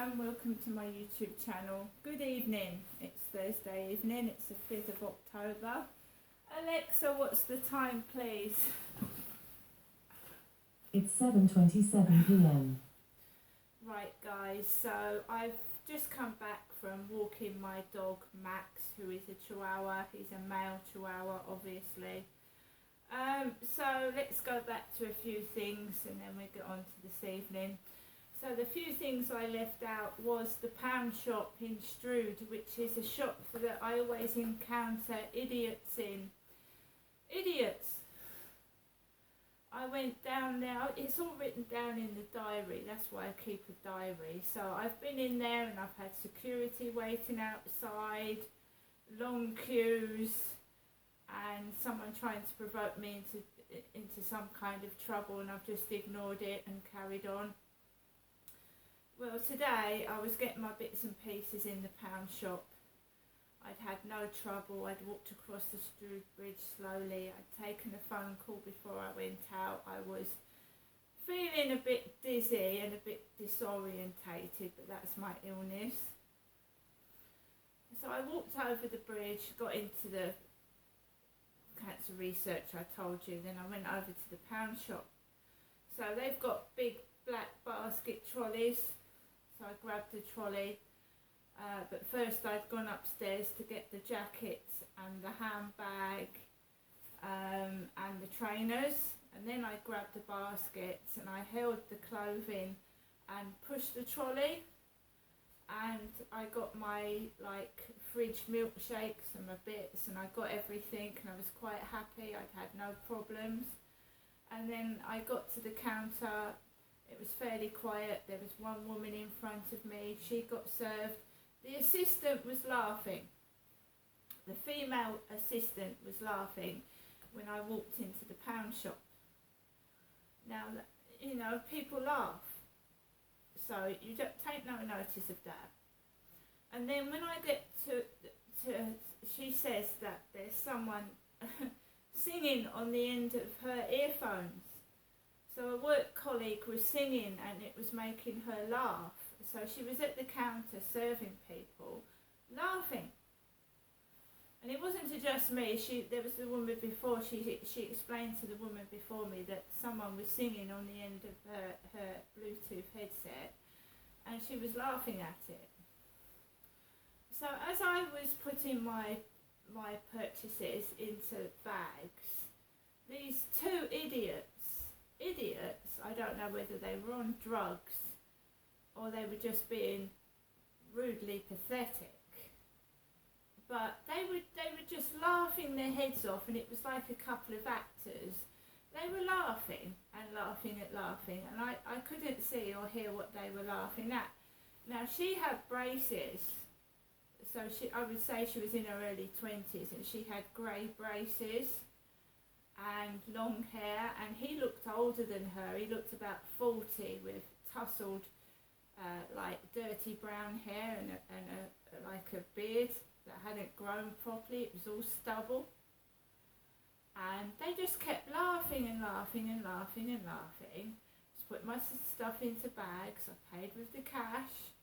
and welcome to my YouTube channel. Good evening. It's Thursday evening. It's the 5th of October. Alexa, what's the time, please? It's 7:27 p.m. Right, guys, so I've just come back from walking my dog Max, who is a Chihuahua. He's a male Chihuahua, obviously. So let's go back to a few things and then we'll get on to this evening. So the few things I left out was the pound shop in Strood, which is a shop that I always encounter idiots in. Idiots! I went down there, it's all written down in the diary, that's why I keep a diary. So I've been in there and I've had security waiting outside, long queues, and someone trying to provoke me into some kind of trouble, and I've just ignored it and carried on. Well, today I was getting my bits and pieces in the pound shop. I'd had no trouble. I'd walked across the Strood Bridge slowly. I'd taken a phone call before I went out. I was feeling a bit dizzy and a bit disorientated, but that's my illness. So I walked over the bridge, got into the cancer research I told you, then I went over to the pound shop. So they've got big black basket trolleys. So I grabbed the trolley, but first I'd gone upstairs to get the jackets and the handbag and the trainers, and then I grabbed the baskets and I held the clothing and pushed the trolley, and I got my fridge milkshakes and my bits, and I got everything, and I was quite happy. I'd had no problems. And then I got to the counter. It was fairly quiet. There was one woman in front of me. She got served. The assistant was laughing. The female assistant was laughing when I walked into the pound shop. Now, you know, people laugh. So you don't take no notice of that. And then when I get to she says that there's someone singing on the end of her earphones. So a work colleague was singing and it was making her laugh. So she was at the counter serving people, laughing. And it wasn't just me. There was the woman before. She explained to the woman before me that someone was singing on the end of her Bluetooth headset, and she was laughing at it. So as I was putting my purchases into bags, these two idiots, I don't know whether they were on drugs or they were just being rudely pathetic, but they were just laughing their heads off, and it was like a couple of actors. They were laughing and laughing, and I couldn't see or hear what they were laughing at. Now, she had braces, so I would say she was in her early 20s, and she had grey braces and long hair, and he looked older than her. He looked about 40 with tousled, dirty brown hair and a beard that hadn't grown properly. It was all stubble. And they just kept laughing and laughing and laughing and laughing. Just put my stuff into bags. I paid with the cash.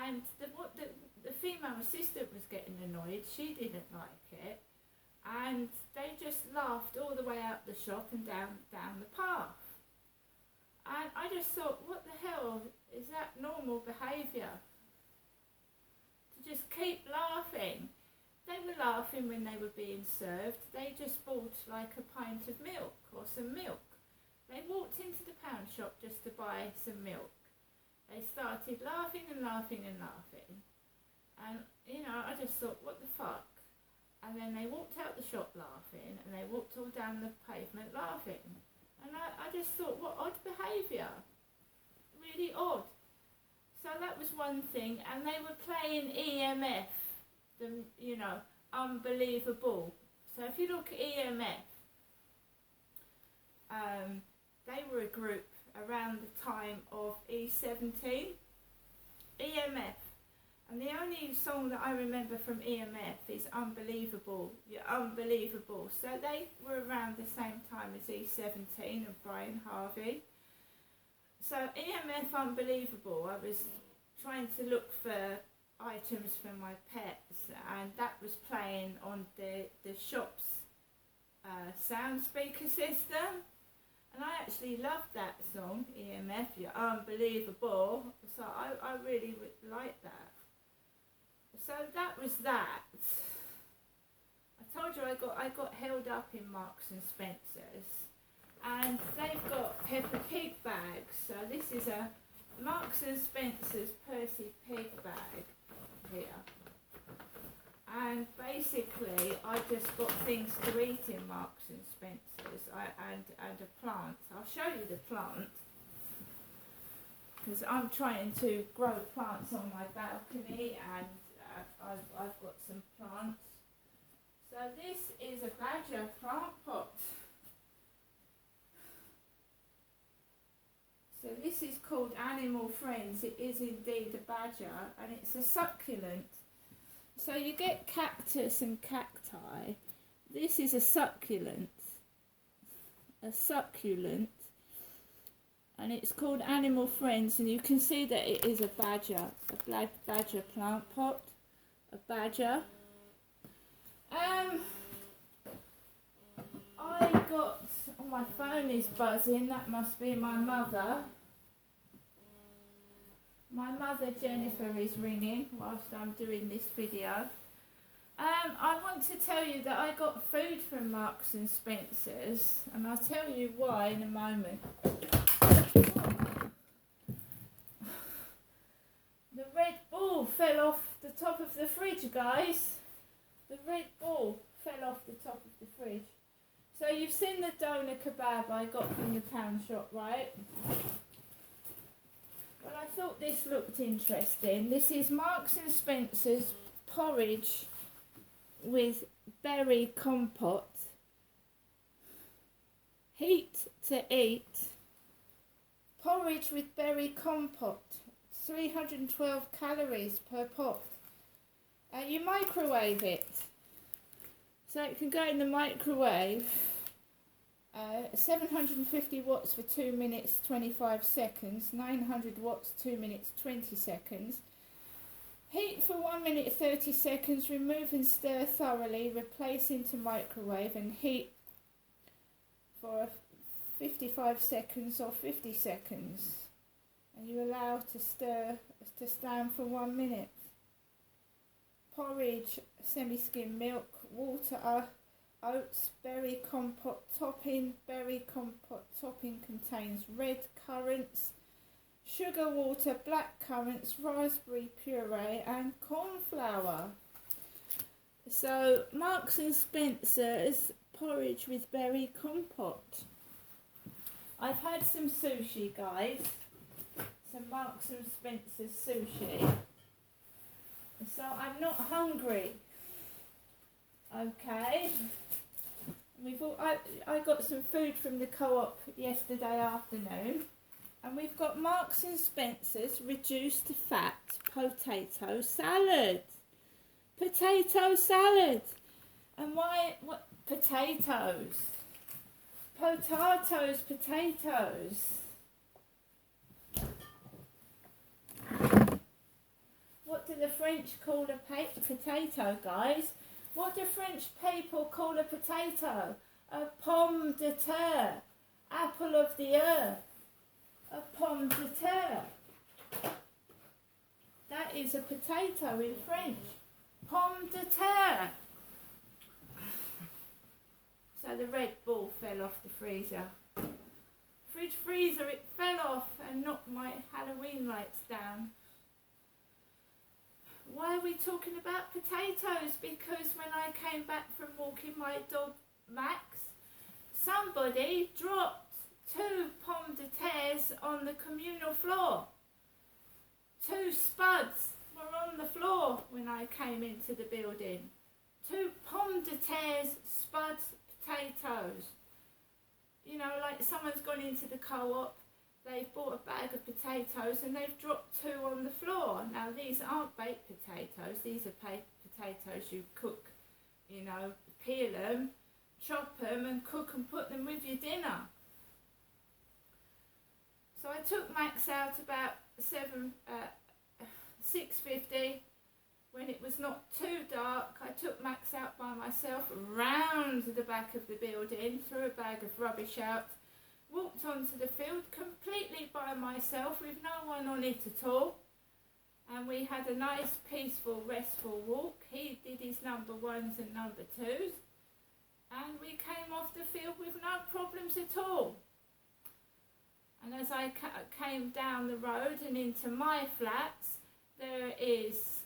And the female assistant was getting annoyed. She didn't like it. And they just laughed all the way out the shop and down the path. And I just thought, what the hell, is that normal behaviour? To just keep laughing. They were laughing when they were being served. They just bought like a pint of milk or some milk. They walked into the pound shop just to buy some milk. They started laughing and laughing and laughing. And, you know, I just thought, what the fuck? And then they walked out the shop laughing, and they walked all down the pavement laughing. And I just thought, what odd behaviour. Really odd. So that was one thing. And they were playing EMF. Unbelievable. So if you look at EMF, they were a group around the time of E17. EMF. And the only song that I remember from EMF is Unbelievable. You're unbelievable. So they were around the same time as E17 and Brian Harvey. So EMF Unbelievable, I was trying to look for items for my pets, and that was playing on the shop's sound speaker system, and I actually loved that song, EMF, You're Unbelievable. So I really liked that. So that was that. I told you I got held up in Marks and Spencer's, and they've got Peppa Pig bags. So this is a Marks and Spencer's Percy Pig bag here. And basically I just got things to eat in Marks and Spencer's and a plant. I'll show you the plant, because I'm trying to grow plants on my balcony, and I've got some plants. So this is a badger plant pot. So this is called Animal Friends. It is indeed a badger, and it's a succulent. So you get cactus and cacti. This is a succulent. And it's called Animal Friends, and you can see that it is a badger, a badger plant pot, a badger. I got, oh, my phone is buzzing, that must be my mother. My mother Jennifer is ringing whilst I'm doing this video. I want to tell you that I got food from Marks and Spencer's, and I'll tell you why in a moment. The red ball fell off the top of the fridge, guys. The red ball fell off the top of the fridge. So you've seen the doner kebab I got from the pound shop, right? Well, I thought this looked interesting. This is Marks and Spencer's porridge with berry compote. Heat to eat. Porridge with berry compote. 312 calories per pot. You microwave it. So it can go in the microwave. 750 watts for 2 minutes 25 seconds, 900 watts 2 minutes 20 seconds. Heat for 1 minute 30 seconds, remove and stir thoroughly, replace into microwave and heat for 55 seconds or 50 seconds. And you allow to stand for 1 minute. Porridge, semi-skim milk, water, oats, berry compote topping. Berry compote topping contains red currants, sugar water, black currants, raspberry puree and corn flour. So Marks and Spencer's porridge with berry compote. I've had some sushi, guys. Some Marks and Spencer's sushi. So I'm not hungry. Okay. I got some food from the co-op yesterday afternoon, and we've got Marks and Spencer's reduced fat potato salad. Potato salad. And why? What? Potatoes. Potatoes. What do the French call a potato, guys? What do French people call a potato? A pomme de terre. Apple of the earth. A pomme de terre. That is a potato in French. Pomme de terre. So the red ball fell off the freezer. Fridge freezer, it fell off and knocked my Halloween lights down. Why are we talking about potatoes? Because when I came back from walking my dog Max, somebody dropped 2 pomme de terres on the communal floor. 2 spuds were on the floor when I came into the building. 2 pomme de terres, spuds, potatoes. You know, like someone's gone into the co-op, they've bought a bag of potatoes and they've dropped 2 on the floor. Now these aren't baked potatoes, these are potatoes you cook, you know, peel them, chop them and cook and put them with your dinner. So I took Max out about 6:50, when it was not too dark, I took Max out by myself, round the back of the building, threw a bag of rubbish out, walked onto the field completely by myself with no one on it at all. And we had a nice, peaceful, restful walk. He did his number ones and number twos. And we came off the field with no problems at all. And as I came down the road and into my flats, there is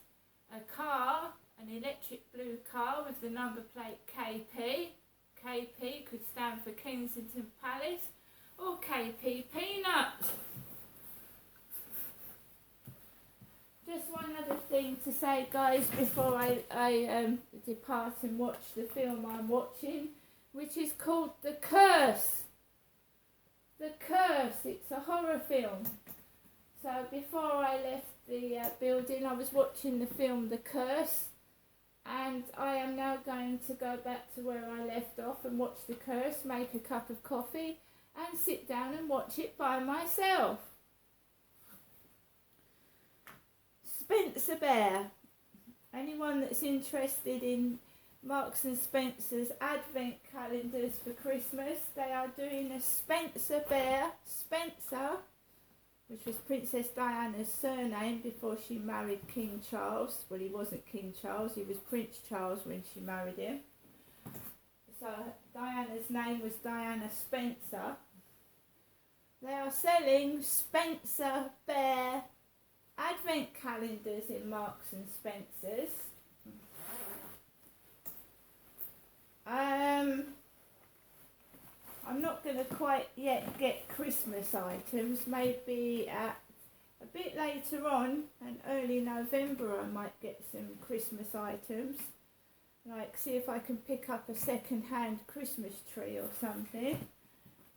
a car, an electric blue car with the number plate KP. KP could stand for Kensington Palace or KP Peanut. Just one other thing to say, guys, before I depart and watch the film I'm watching, which is called The Curse. The Curse, it's a horror film. So before I left the building, I was watching the film The Curse, and I am now going to go back to where I left off and watch The Curse, make a cup of coffee, and sit down and watch it by myself. Spencer Bear. Anyone that's interested in Marks and Spencer's advent calendars for Christmas, they are doing a Spencer Bear, Spencer, which was Princess Diana's surname before she married King Charles. Well, he wasn't King Charles, he was Prince Charles when she married him. So Diana's name was Diana Spencer. They are selling Spencer Bear advent calendars in Marks and Spencer's. I'm not going to quite yet get Christmas items. Maybe at a bit later on, and early November, I might get some Christmas items. Like, see if I can pick up a second-hand Christmas tree or something.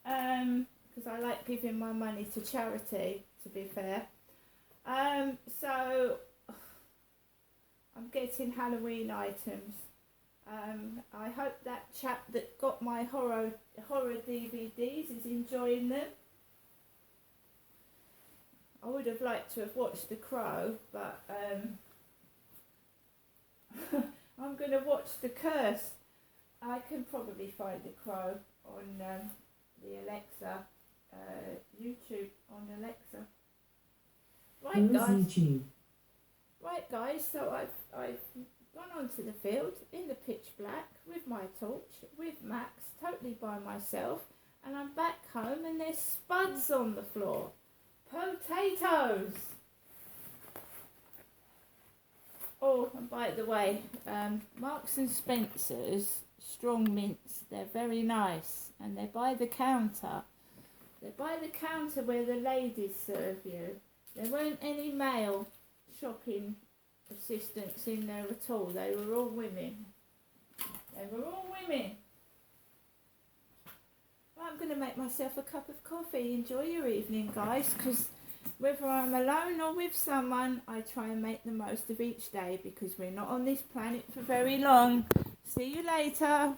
Because I like giving my money to charity, to be fair. So I'm getting Halloween items. I hope that chap that got my horror DVDs is enjoying them. I would have liked to have watched The Crow, but I'm going to watch The Curse. I can probably find The Crow on the Alexa, YouTube on Alexa. Right guys, so I've gone onto the field in the pitch black with my torch, with Max, totally by myself, and I'm back home and there's spuds on the floor. Potatoes! Oh, and by the way, Marks and Spencer's strong mints, they're very nice, and they're by the counter. They're by the counter where the ladies serve you. There weren't any male shopping assistants in there at all. They were all women. They were all women. Well, I'm going to make myself a cup of coffee. Enjoy your evening, guys, because whether I'm alone or with someone, I try and make the most of each day because we're not on this planet for very long. See you later.